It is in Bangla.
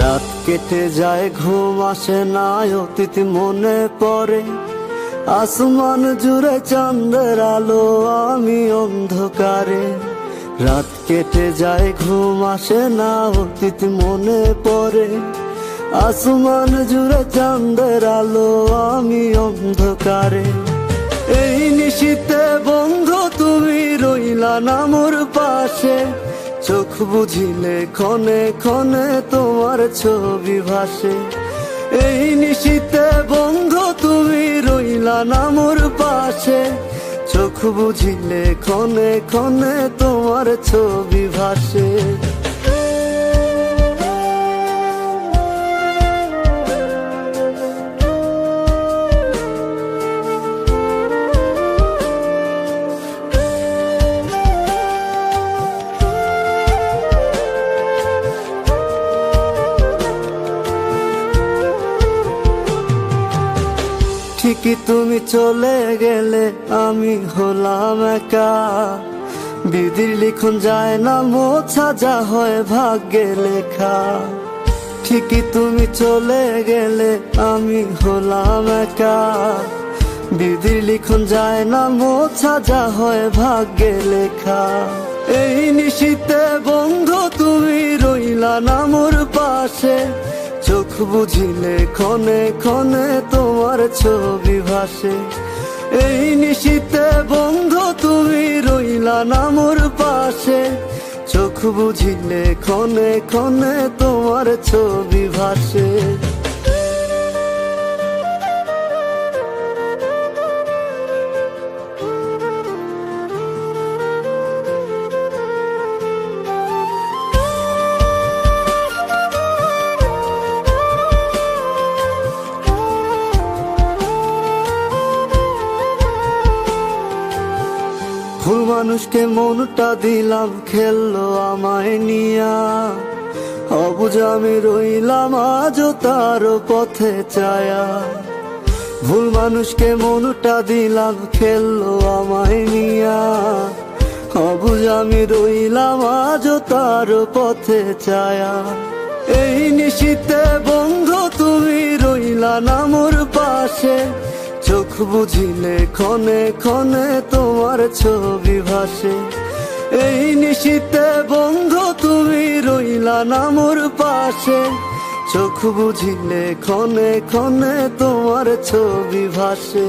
রাত কেটে যায় ঘুম আসে না, অতীত মনে পড়ে। আসমান জুড়ে চাঁদের আলো, আমি অন্ধকারে। রাত কেটে যায় ঘুম আসে না, অতীত মনে পড়ে। আসমান জুড়ে চাঁদের আলো, আমি অন্ধকারে। এই নিশীথে বন্ধু তুমি রইলা না মোর পাশে, চোখ বুঝিলে ক্ষণে ক্ষণে তোমার ছবি ভাসে। এই নিশীথে বন্ধু তুমি রইলা না মোর পাশে, চোখ বুঝিলে ক্ষণে ক্ষণে তোমার ছবি ভাসে। ঠিকই তুমি চলে গেলে আমি হলাম একা, বিধির লিখন যায় না মোছা, যা হয় ভাগ্যে লেখা। ঠিকই তুমি চলে গেলে আমি হলাম একা, বিধির লিখন যায় না মোছা, যা হয় ভাগ্যে লেখা। এই নিশীথে বন্ধু তুমি রইলা না মোর পাশে, চোখ বুঝিলে ক্ষণে ক্ষণে তোমার ছবি ভাসে। এই নিশীথে বন্ধু তুমি রইলা না মোর পাশে, চোখ বুঝিলে ক্ষণে ক্ষণে তোমার ছবি ভাসে। ভুল মানুষকে মনটা দিলাম, খেললো আমায় নিয়া। অবুঝ আমি রইলাম আজও তার পথে চায়া। ভুল মানুষকে মনটা দিলাম, খেললো আমায় নিয়া। অবুঝ আমি রইলাম আজও তার পথে চায়া। এই নিশীথে বন্ধু তুমি রইলা না মোর পাশে, চোখ বুঝিলে ক্ষণে ক্ষণে তোমার ছবি ভাসে। এই নিশীথে বন্ধু তুমি রইলা না মোর পাশে, চোখ বুঝিলে ক্ষণে ক্ষণে তোমার ছবি ভাসে।